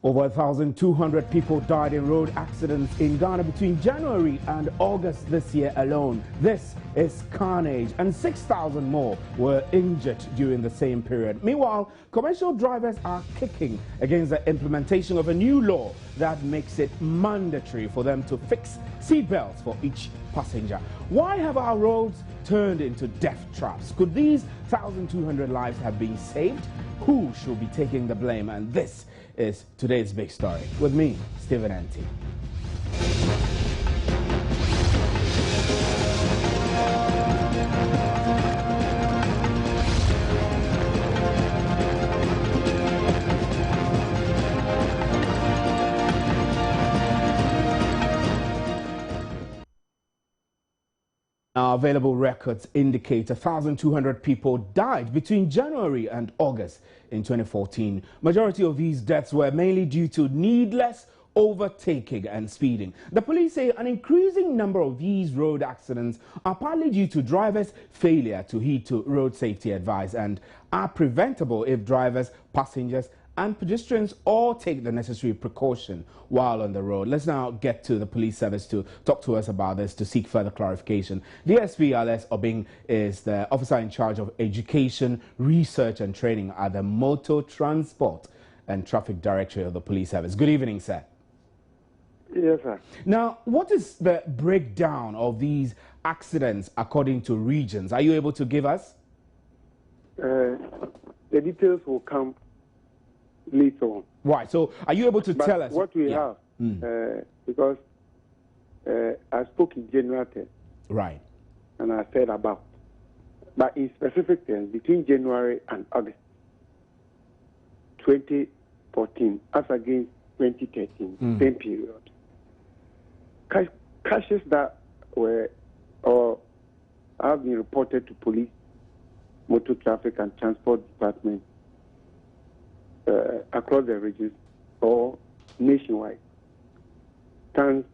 Over 1,200 people died in road accidents in Ghana between January and August this year alone. This is carnage, and 6,000 more were injured during the same period. Meanwhile, commercial drivers are kicking against the implementation of a new law that makes it mandatory for them to fix seatbelts for each passenger. Why have our roads turned into death traps? Could these 1,200 lives have been saved? Who should be taking the blame? And this is today's big story. With me, Stephen Anti. Now, available records indicate 1,200 people died between January and August in 2014. Majority of these deaths were mainly due to needless overtaking and speeding. The police say an increasing number of these road accidents are partly due to drivers' failure to heed to road safety advice and are preventable if drivers, passengers and pedestrians all take the necessary precaution while on the road. Let's now get to the police service to talk to us about this to seek further clarification. DSP Alex Obing is the officer in charge of education, research and training at the Motor Transport and Traffic Directorate of the Police Service. Good evening, sir. Yes, sir. Now, what is the breakdown of these accidents according to regions? Are you able to give us? The details will come later on. Right. So, are you able to tell us what we have? Because I spoke in general terms. Right. And I said about. But in specific terms, between January and August 2014, as against 2013, same period, crashes that were or have been reported to police, motor traffic and transport department across the regions or nationwide stands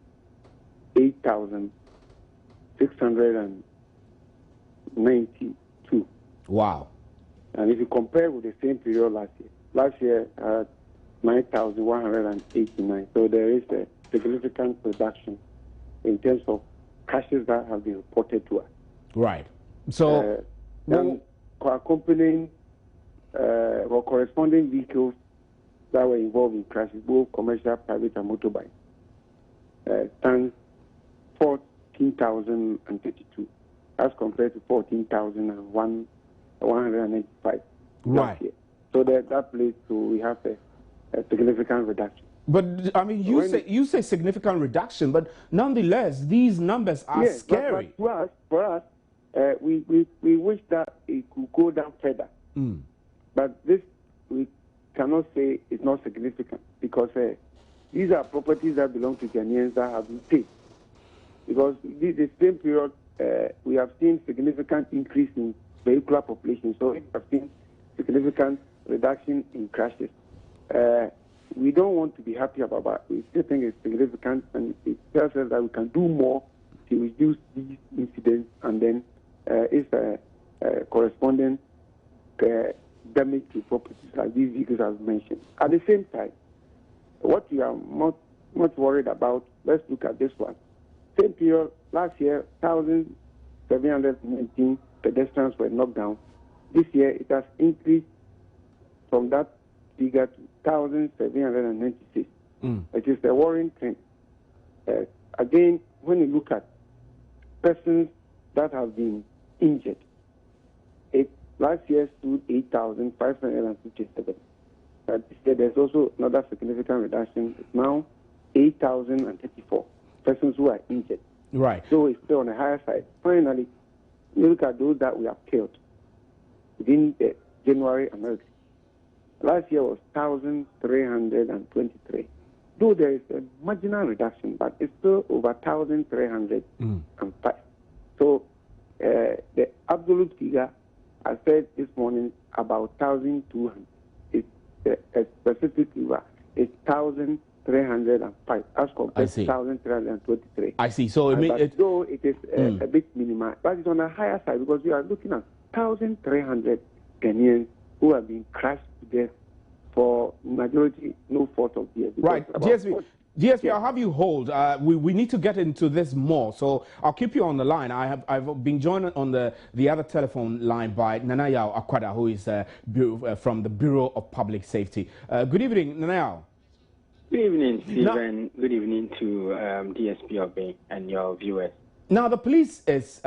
8,692. Wow. And if you compare with the same period last year 9,189. So there is a significant reduction in terms of crashes that have been reported to us. Right. So, accompanying or corresponding vehicles that were involved in crashes, both commercial, private, and motorbike, stands 14,032 as compared to 14,195 last year. So that place, we have a significant reduction. But I mean, you say significant reduction, but nonetheless, these numbers are scary. But for us, we wish that it could go down further. But this we cannot say is not significant because these are properties that belong to Ghanaians that have been paid. Because the same period, we have seen significant increase in vehicular population, so we have seen significant reduction in crashes. We don't want to be happy about that. We still think it's significant, and it tells us that we can do more to reduce these incidents, and then it's corresponding damage to properties like these vehicles I've mentioned. At the same time, what we are much worried about, let's look at this one. Same period last year, 1,719 pedestrians were knocked down. This year, it has increased from that figure to 1,796. It is a worrying trend. Again, when you look at persons that have been injured, last year stood 8,557. This year, there's also another significant reduction. It's now 8,034 persons who are injured. Right. So it's still on the higher side. Finally, you look at those that we have killed within January and August. Last year was 1,323. Though there is a marginal reduction, but it's still over 1,305. So the absolute figure, I said this morning, about 1,200. It's a specific figure. It's 1,305 as compared to 1,323. I see. So though it is a bit minimal, but it's on the higher side because we are looking at 1,300 Ghanaians who have been crushed to death for majority no fault of theirs. Right, DSP, I'll have you hold. We need to get into this more, so I'll keep you on the line. I've been joined on the other telephone line by Nanayao Akwada, who is from the Bureau of Public Safety. Good evening, Nanayao. Good evening, Stephen. Good evening to DSP Obey and your viewers. Now, the police is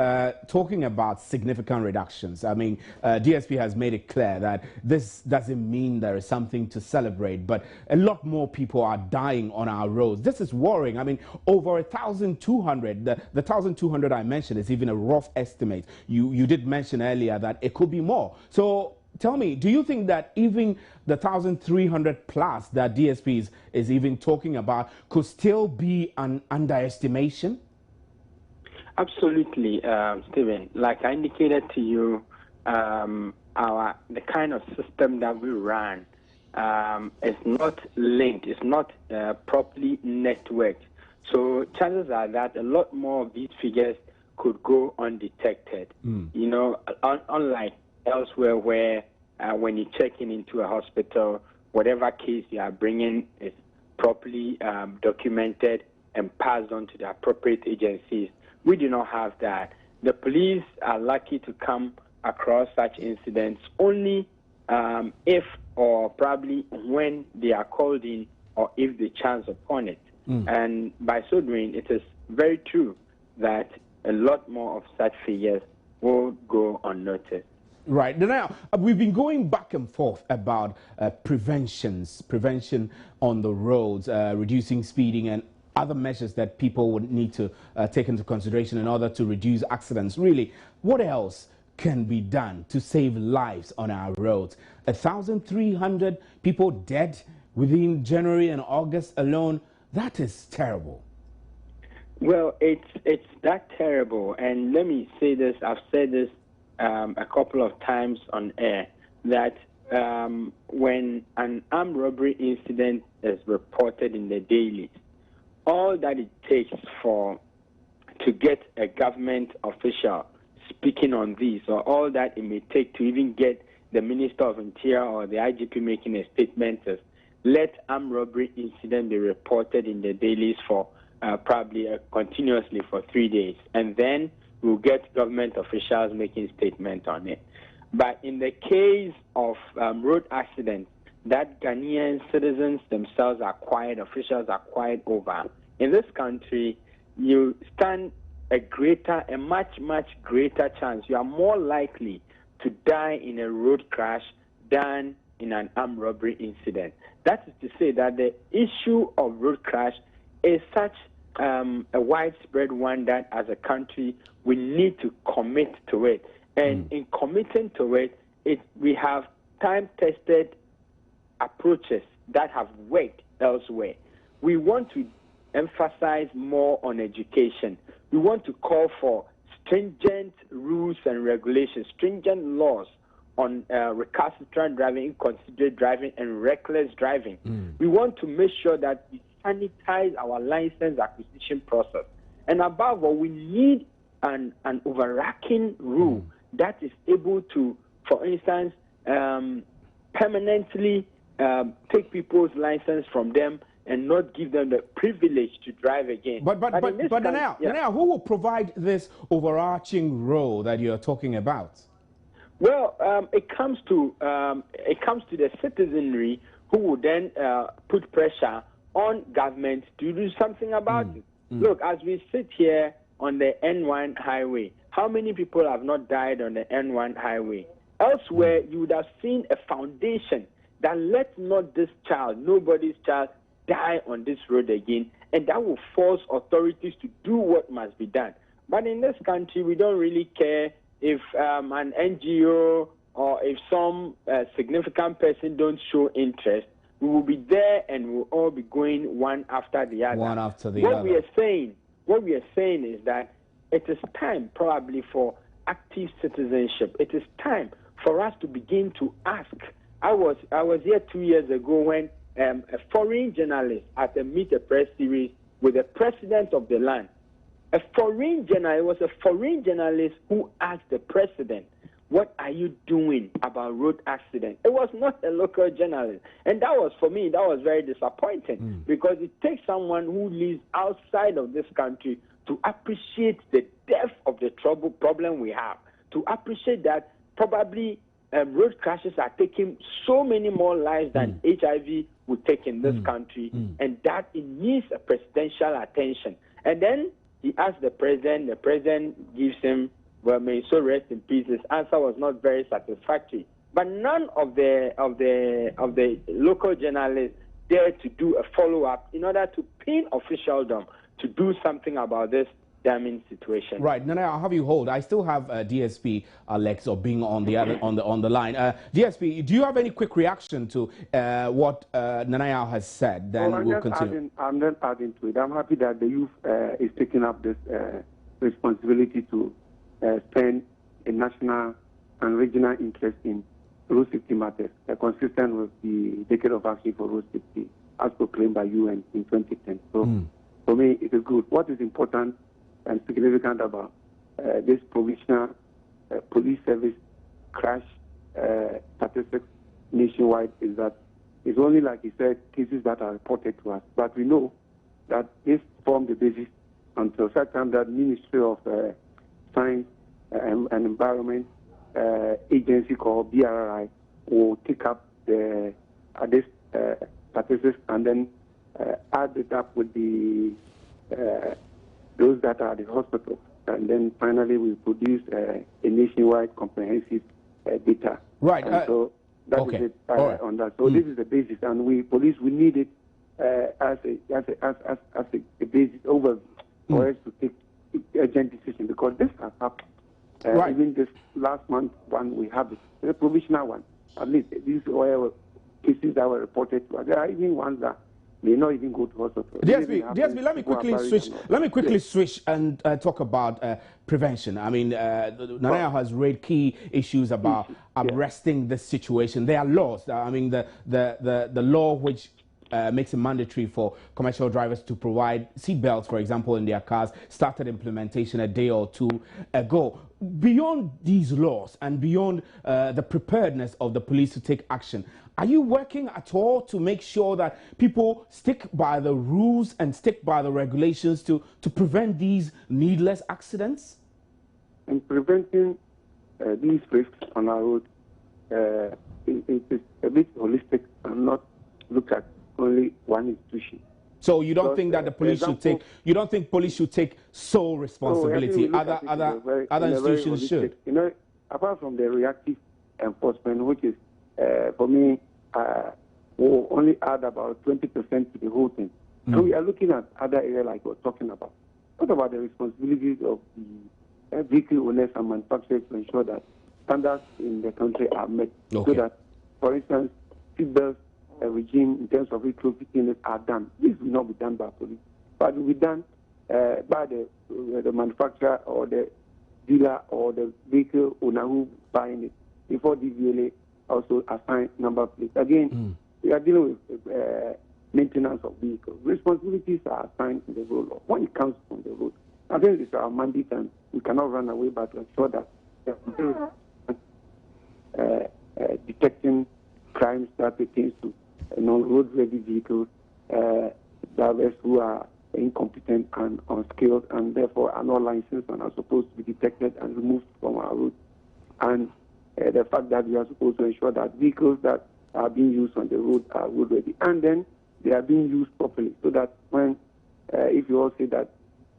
talking about significant reductions. I mean, DSP has made it clear that this doesn't mean there is something to celebrate, but a lot more people are dying on our roads. This is worrying. I mean, over 1,200. The 1,200 I mentioned is even a rough estimate. You did mention earlier that it could be more. So tell me, do you think that even the 1,300 plus that DSP is even talking about could still be an underestimation? Absolutely, Stephen. Like I indicated to you, the kind of system that we run is not linked, it's not properly networked. So chances are that a lot more of these figures could go undetected. You know, unlike elsewhere where when you're checking into a hospital, whatever case you are bringing is properly documented and passed on to the appropriate agencies. We do not have that. The police are lucky to come across such incidents only if or probably when they are called in or if they chance upon it. And by so doing, it is very true that a lot more of such figures will go unnoticed. Right. Now, we've been going back and forth about prevention on the roads, reducing speeding and other measures that people would need to take into consideration in order to reduce accidents. Really, what else can be done to save lives on our roads? 1,300 people dead within January and August alone. That is terrible. Well, it's that terrible. And let me say this. I've said this a couple of times on air, that when an armed robbery incident is reported in the dailies, all that it takes to get a government official speaking on this, or all that it may take to even get the Minister of Interior or the IGP making a statement is let armed robbery incident be reported in the dailies for probably continuously for 3 days, and then we'll get government officials making statements on it. But in the case of road accidents, that Ghanaian citizens themselves are quiet, officials are quiet over. In this country, you stand a much, much greater chance. You are more likely to die in a road crash than in an armed robbery incident. That is to say that the issue of road crash is such a widespread one that as a country we need to commit to it. And in committing to it, we have time-tested approaches that have worked elsewhere. We want to emphasize more on education. We want to call for stringent rules and regulations, stringent laws on recalcitrant driving, inconsiderate driving, and reckless driving. We want to make sure that we sanitize our license acquisition process. And above all, we need an overarching rule that is able to, for instance, permanently take people's license from them and not give them the privilege to drive again. But now, who will provide this overarching role that you're talking about? Well, it comes to the citizenry who will then put pressure on government to do something about it. Look, as we sit here on the N1 highway, how many people have not died on the N1 highway? Elsewhere, you would have seen a foundation that let not this child, nobody's child, die on this road again, and that will force authorities to do what must be done. But in this country, we don't really care if an NGO or if some significant person don't show interest. We will be there and we'll all be going one after the other. One after the other. What we are saying is that it is time probably for active citizenship. It is time for us to begin to ask. I was here 2 years ago when a foreign journalist at a Meet the Press series with the president of the land. It was a foreign journalist who asked the president, what are you doing about road accidents? It was not a local journalist. And that was, for me, that was very disappointing because it takes someone who lives outside of this country to appreciate the depth of the problem we have, to appreciate that probably road crashes are taking so many more lives than HIV would take in this country, and that it needs a presidential attention. And then he asked the president gives him, well, may so rest in peace. His answer was not very satisfactory. But none of the local journalists dared to do a follow-up in order to pin officialdom to do something about this damning situation. Right, Nana, I'll have you hold. I still have DSP Alex or being on the other on the line. DSP, do you have any quick reaction to what Nanaya has said? Then we'll continue. I'm not adding to it. I'm happy that the youth is taking up this responsibility to spend a national and regional interest in road safety matters, consistent with the Decade of Action for Road Safety, as proclaimed by UN in 2010. So, for me, it is good. What is important and significant about this provisional police service crash statistics nationwide is that it's only, like he said, cases that are reported to us. But we know that this forms the basis until such time that Ministry of Science and Environment agency called BRI will take up this statistics and then add it up with the those that are at the hospital, and then finally we produce a nationwide comprehensive data. Right. So that is it on that. So this is the basis, and we need it as a basis over for us to take urgent decision, because this has happened. Even this last month one we have the provisional one. At least these were cases that were reported to us. There are even ones that may not even go to hospital. DSP, let me quickly switch and talk about prevention. I mean, Nanaya has raised key issues about arresting this situation. There are laws. I mean, the law which makes it mandatory for commercial drivers to provide seatbelts, for example, in their cars, started implementation a day or two ago. Beyond these laws and beyond the preparedness of the police to take action, are you working at all to make sure that people stick by the rules and stick by the regulations to prevent these needless accidents? In preventing these risks on our road, it is a bit holistic and not look at only one institution. So you don't think that the police should take? You don't think police should take sole responsibility? Other institutions should. You know, apart from the reactive enforcement, which is for me will only add about 20% to the whole thing. And we are looking at other areas like we're talking about. What about the responsibilities of the vehicle owners and manufacturers to ensure that standards in the country are met, so that, for instance, seatbelt regime in terms of retrofitting are done. This will not be done by police, but it will be done by the manufacturer or the dealer or the vehicle owner who buying it before DVLA also assign number plates. Again, we are dealing with maintenance of vehicles. Responsibilities are assigned in the road law. When it comes from the road, I think it's our mandate and we cannot run away, but to ensure that detecting crimes that pertains to non-road-ready vehicles, drivers who are incompetent and unskilled and therefore are not licensed and are supposed to be detected and removed from our road. And the fact that we are supposed to ensure that vehicles that are being used on the road are road-ready. And then they are being used properly, so that when, if you all say that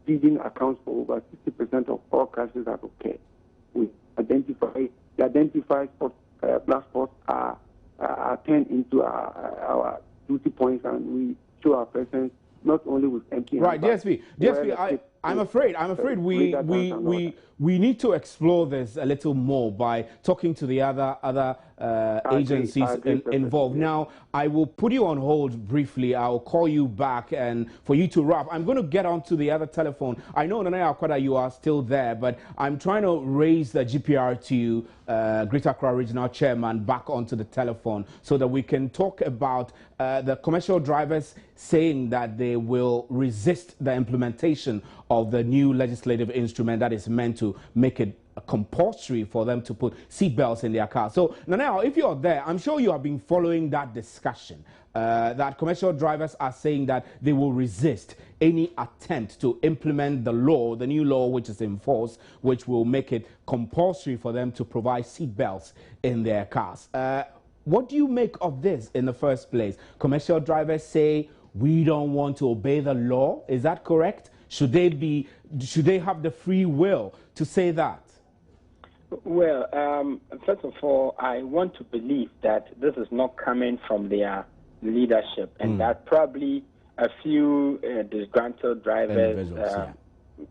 speeding accounts for over 60% of all crashes that occur, we identify black spots are turned into our duty points, and we show our presence not only with empty hands. Right, DSP, I'm afraid we need to explore this a little more by talking to the other agencies involved. Now, I will put you on hold briefly. I'll call you back and for you to wrap. I'm going to get onto the other telephone. I know, Nana Akwada, you are still there, but I'm trying to raise the GPRTU Greater Accra Regional Chairman back onto the telephone so that we can talk about the commercial drivers saying that they will resist the implementation of the new legislative instrument that is meant to make it compulsory for them to put seatbelts in their cars. So now, if you're there, I'm sure you have been following that discussion. That commercial drivers are saying that they will resist any attempt to implement the law, the new law which is in force, which will make it compulsory for them to provide seatbelts in their cars. What do you make of this in the first place? Commercial drivers say we don't want to obey the law. Is that correct? Should they have the free will to say that? Well, first of all, I want to believe that this is not coming from their leadership, and that probably a few disgruntled drivers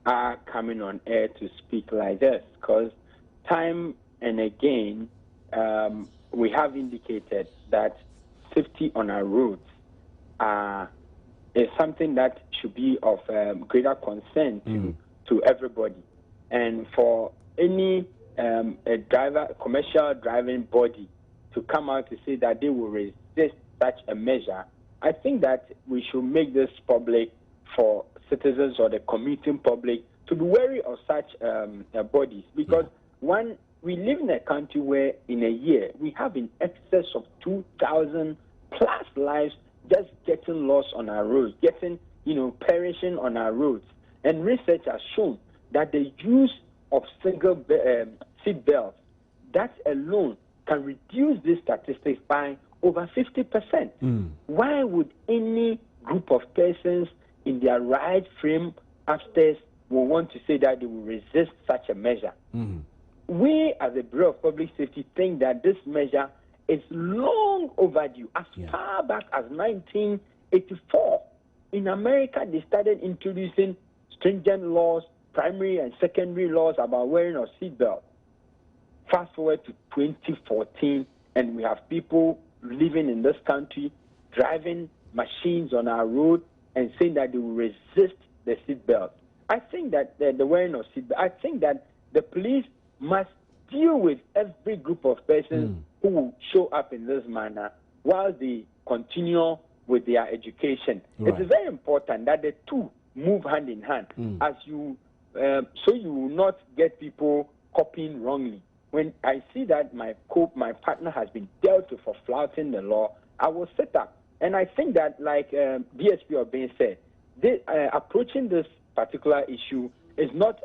are coming on air to speak like this, because time and again we have indicated that safety on our roads is something that should be of greater concern to everybody, and for any a commercial driving body to come out to say that they will resist such a measure, I think that we should make this public for citizens or the commuting public to be wary of such bodies, because one, we live in a country where in a year we have in excess of 2,000 plus lives just getting lost on our roads, getting perishing on our roads, and research has shown that the use of single seat belts, that alone can reduce these statistics by over 50%. Why would any group of persons in their right frame upstairs will want to say that they will resist such a measure? We, as the Bureau of Public Safety, think that this measure is long overdue. As far back as 1984, in America, they started introducing stringent laws, primary and secondary laws about wearing a seatbelt. Fast forward to 2014, and we have people living in this country driving machines on our road and saying that they will resist the seatbelt. I think that the wearing of seatbelt, I think that the police must deal with every group of persons who will show up in this manner while they continue with their education. It is very important that the two move hand in hand, as you so you will not get people copying wrongly. When I see that my partner has been dealt with for flouting the law, I will sit up. And I think that, like DSP or being said, approaching this particular issue is not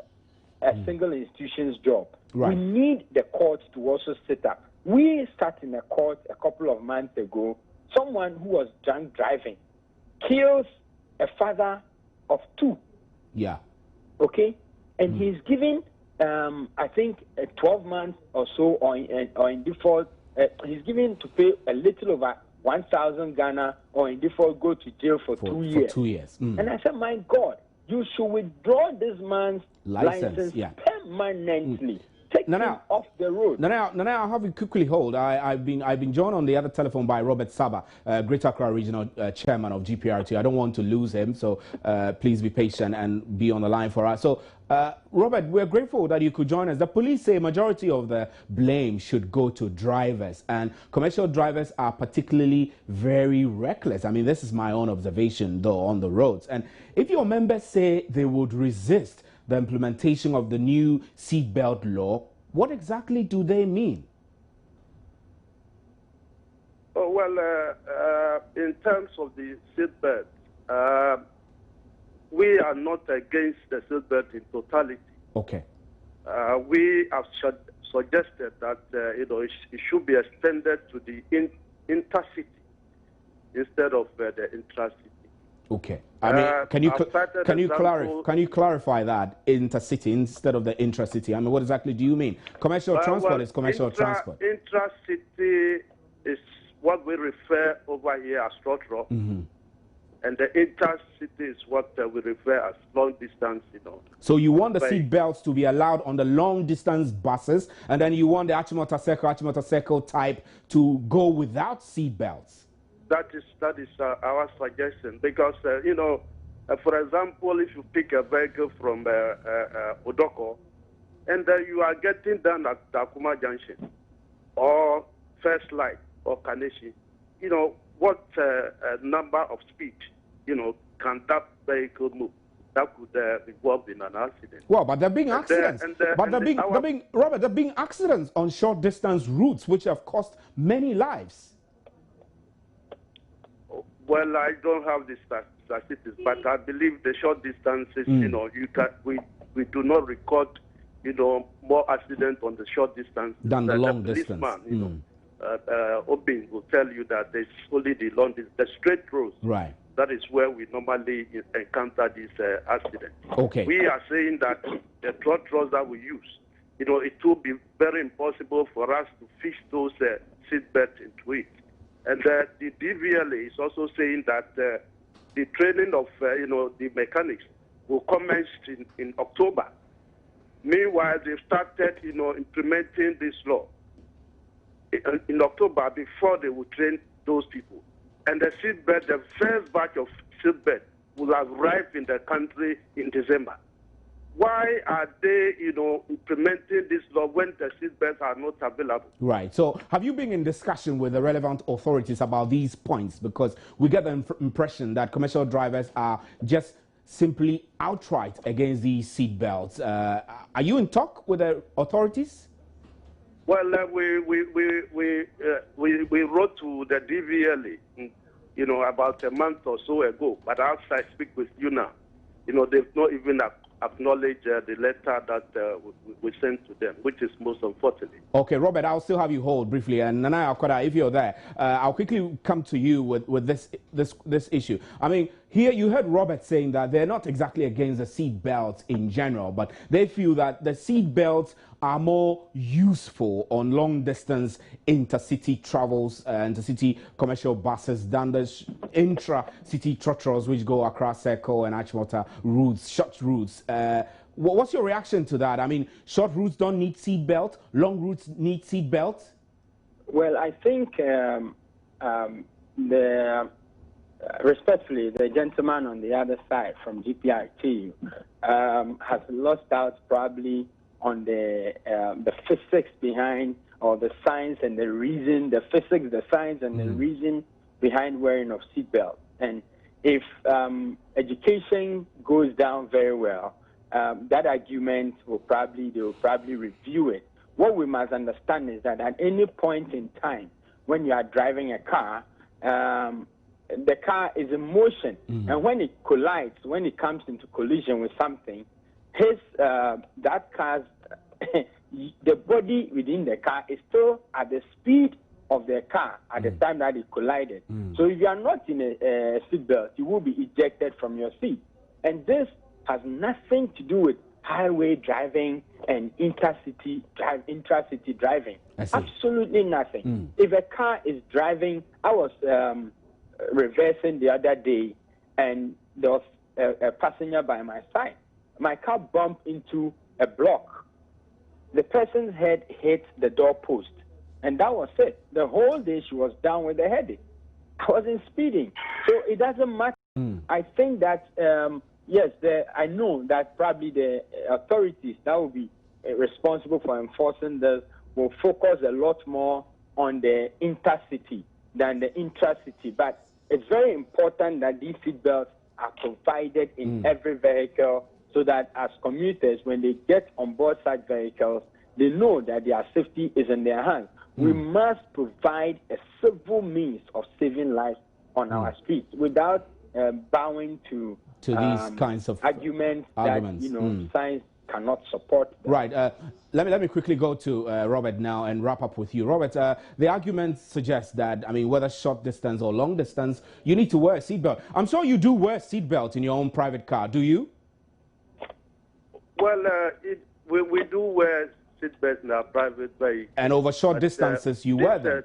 a single institution's job. We need the courts to also sit up. We sat in a court a couple of months ago. Someone who was drunk driving kills a father of two. Okay? And he's given, I think, 12 months or so, or in default, he's given to pay a little over 1,000 Ghana, or in default, go to jail for 2 years. For 2 years. And I said, my God, you should withdraw this man's license permanently. Take him off the road. Now, I'll have you quickly hold. I've been joined on the other telephone by Robert Saba, Greater Accra Regional Chairman of GPRT. I don't want to lose him, so please be patient and be on the line for us. So, Robert, we're grateful that you could join us. The police say a majority of the blame should go to drivers, and commercial drivers are particularly very reckless. I mean, this is my own observation, though, on the roads. And if your members say they would resist the implementation of the new seatbelt law, what exactly do they mean? Oh, well, in terms of the seatbelt, we are not against the seatbelt in totality. Okay. We have suggested that it should be extended to the intercity instead of the intracity. Okay. I mean, can you clarify that, intercity instead of the intracity? I mean, what exactly do you mean? Commercial transport is commercial transport. Intracity is what we refer over here as trotro, and the intercity is what we refer as long distance. So you want the seat belts to be allowed on the long distance buses, and then you want the Achimota Circle type to go without seat belts. That is our suggestion, because for example, if you pick a vehicle from Odoko, and you are getting down at Takuma Junction or First Light or Kaneshi, what number of speed can that vehicle move? that could involve in an accident. Well, but there have been accidents. Robert, there have been accidents on short distance routes which have cost many lives. Well, I don't have the statistics, but I believe the short distances, we do not record, more accidents on the short distance than the long distance. Obin will tell you that it's only the straight roads. Right. That is where we normally encounter these accidents. Okay. We are saying that the trotters that we use, it will be very impossible for us to fix those seatbelts into it. And the DVLA is also saying that the training of, the mechanics will commence in October. Meanwhile, they've started, implementing this law in October before they will train those people. And the seatbelt, the first batch of seatbelt will arrive in the country in December. Why are they, implementing this law when the seatbelts are not available? Right. So have you been in discussion with the relevant authorities about these points? Because we get the impression that commercial drivers are just simply outright against these seatbelts. Are you in talk with the authorities? Well, we wrote to the DVLA, about a month or so ago. But as I speak with you now, they've not even acknowledged the letter that we sent to them, which is most unfortunate. Okay, Robert, I'll still have you hold briefly, and Nana Akoda, if you're there, I'll quickly come to you with this issue. I mean, here you heard Robert saying that they're not exactly against the seat belts in general, but they feel that the seat belts are more useful on long distance intercity travels, intercity commercial buses than the intra-city trotters which go across Circle and Achimota routes, short routes. What's your reaction to that? I mean, short routes don't need seat belts, long routes need seat belts? Well, I think respectfully, the gentleman on the other side from GPRT has lost out probably on the physics behind, or the science and the reason, the physics, the science and the reason behind wearing of seatbelt. And if education goes down very well, that argument they will probably review it. What we must understand is that at any point in time when you are driving a car, the car is in motion, and when it collides, when it comes into collision with something, that car's the body within the car is still at the speed of the car at the time that it collided. So if you are not in a seatbelt, you will be ejected from your seat. And this has nothing to do with highway driving and intracity driving. Absolutely nothing. If a car is driving, I was reversing the other day, and there was a passenger by my side. My car bumped into a block. The person's head hit the doorpost, and that was it. The whole day she was down with a headache. I wasn't speeding, so it doesn't matter. I think that yes, I know that probably the authorities that will be responsible for enforcing this will focus a lot more on the intercity than the intracity. But it's very important that these seatbelts are provided in every vehicle, so that as commuters, when they get on board such vehicles, they know that their safety is in their hands. We must provide a civil means of saving lives on our streets without bowing to these kinds of arguments. That science cannot support them. Right. Let me quickly go to Robert now and wrap up with you. Robert, the argument suggests that, I mean, whether short distance or long distance, you need to wear a seatbelt. I'm sure you do wear a seatbelt in your own private car, do you? Well, we do wear seatbelts in our private vehicle. And over short distances, you wear them.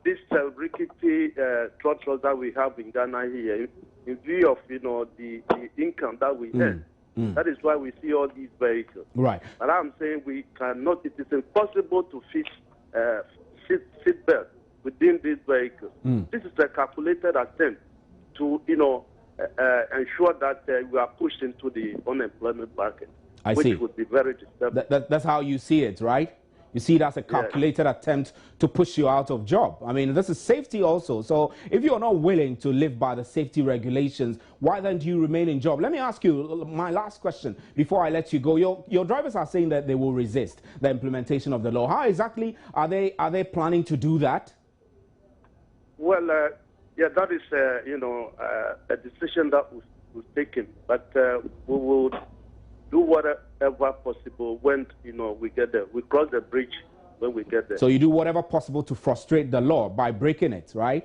This rickety trotters that we have in Ghana here, in view of, the income that we have, that is why we see all these vehicles. Right. But I'm saying we cannot, it is impossible to fix seatbelts within these vehicles. This is a calculated attempt to, ensure that we are pushed into the unemployment market, which would be very disturbing. That's how you see it, right? You see, that's a calculated attempt to push you out of job. I mean, this is safety also. So if you're not willing to live by the safety regulations, why then do you remain in job? Let me ask you my last question before I let you go. Your drivers are saying that they will resist the implementation of the law. How exactly are they planning to do that? Well, that is, a decision that was taken. But we will do whatever possible when, we get there. We cross the bridge when we get there. So you do whatever possible to frustrate the law by breaking it, right?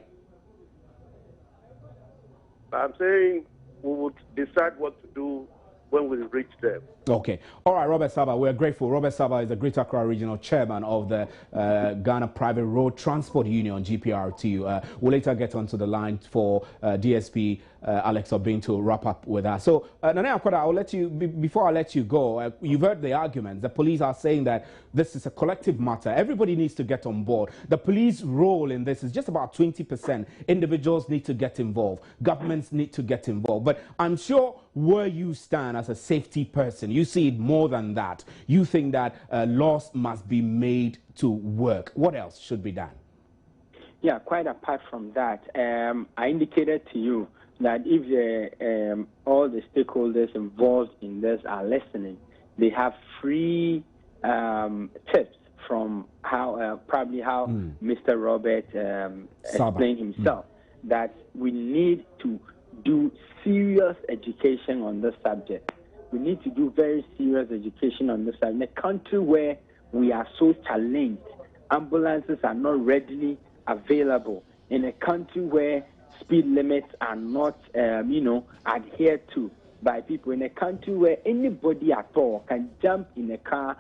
I'm saying we would decide what to do when we reach there. Okay. All right, Robert Saba, we're grateful. Robert Saba is the Greater Accra Regional Chairman of the Ghana Private Road Transport Union, GPRTU. We'll later get onto the line for DSP Alex Obeng to wrap up with us. So, Nana Akwada, I'll let you, before I let you go, you've heard the arguments. The police are saying that this is a collective matter. Everybody needs to get on board. The police role in this is just about 20%. Individuals need to get involved. Governments need to get involved. But I'm sure where you stand as a safety person, you see it more than that. You think that laws must be made to work. What else should be done? Yeah, quite apart from that, I indicated to you that if all the stakeholders involved in this are listening, they have free tips from how Mr. Robert explained himself, that we need to do serious education on this subject. We need to do very serious education on this subject. In a country where we are so challenged, ambulances are not readily available. In a country where speed limits are not, adhered to by people. In a country where anybody at all can jump in a car,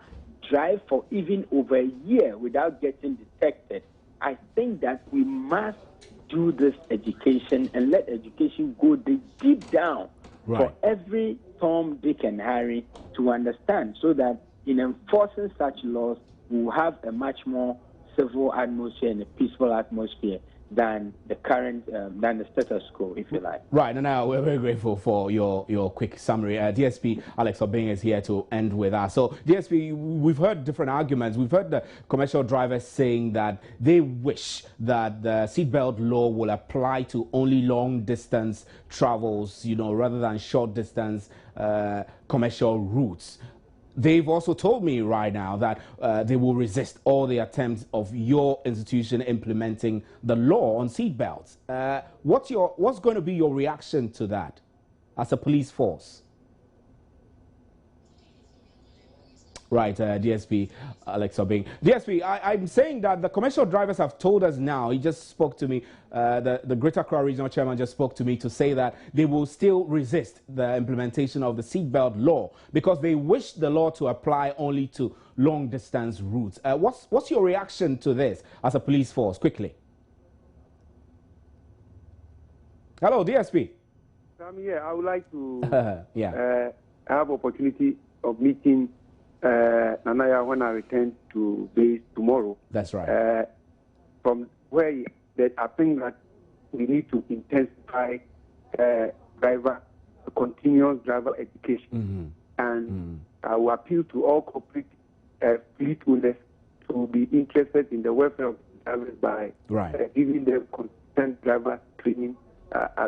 drive for even over a year without getting detected. I think that we must do this education and let education go deep down for every Tom, Dick, and Harry to understand, so that in enforcing such laws, we will have a much more civil atmosphere and a peaceful atmosphere than the current, than the status quo, if you like. Right, and now we're very grateful for your quick summary. DSP Alex Obeng is here to end with us. So, DSP, we've heard different arguments. We've heard the commercial drivers saying that they wish that the seatbelt law will apply to only long-distance travels, rather than short-distance commercial routes. They've also told me right now that they will resist all the attempts of your institution implementing the law on seatbelts. What's going to be your reaction to that as a police force? Right, DSP Alex Obeng. DSP, I'm saying that the commercial drivers have told us now, he just spoke to me, the Greater Accra Regional Chairman just spoke to me to say that they will still resist the implementation of the seatbelt law because they wish the law to apply only to long-distance routes. What's your reaction to this as a police force, quickly? Hello, DSP. I would like to have opportunity of meeting Nanaya when I return to base tomorrow. That's right. From where I think that we need to intensify continuous driver education. And I will appeal to all corporate fleet owners to be interested in the welfare of drivers by giving them consistent driver training.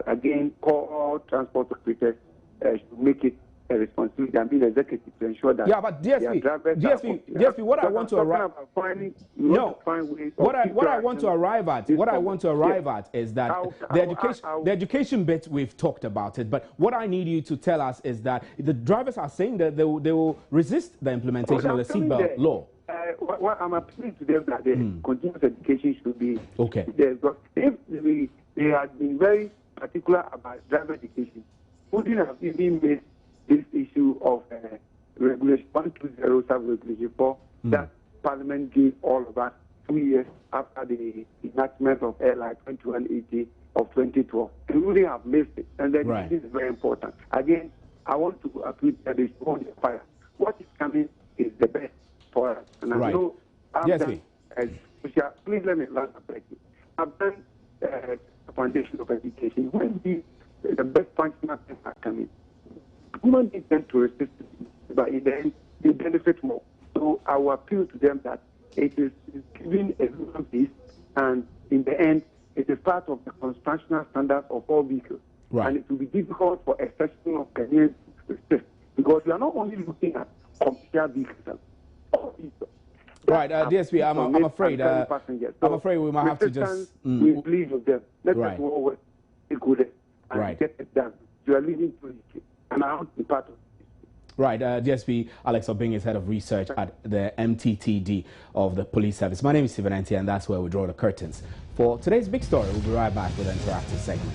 Again, all transport operators should make it a responsibility and be the executive to ensure that DSP, what I want to arrive at is that the education bit, we've talked about it, but what I need you to tell us is that the drivers are saying that they will resist the implementation of the seatbelt law. What I'm appealing to them that the continuous education should be there. Because if they had been very particular about driver education, wouldn't have even made this issue of Regulation 120 Sub-Regulation 4 that Parliament gave all of us 2 years after the enactment of Airline 2180 of 2012. We wouldn't have missed it. And then this is very important. Again, I want to appeal that they should hold the fire. What is coming is the best for us. And I know I've done, please let me last break. I've done a foundation of education. When the best functional things are coming, human beings tend to resist it, but in the end, they benefit more. So I will appeal to them that it is giving a human peace, and in the end, it is part of the constitutional standards of all vehicles. Right. And it will be difficult for a section of Kenyans to resist, because we are not only looking at commercial vehicles, all vehicles. Right, DSP, I'm afraid. I'm afraid we might have to just. We plead with them. Let us all work together and get it done. You are leading to it, and I want to be part of it. Right, DSP Alex Obing is head of research at the MTTD of the police service. My name is Stephen Antia, and that's where we draw the curtains. For today's big story, we'll be right back with an interactive segment.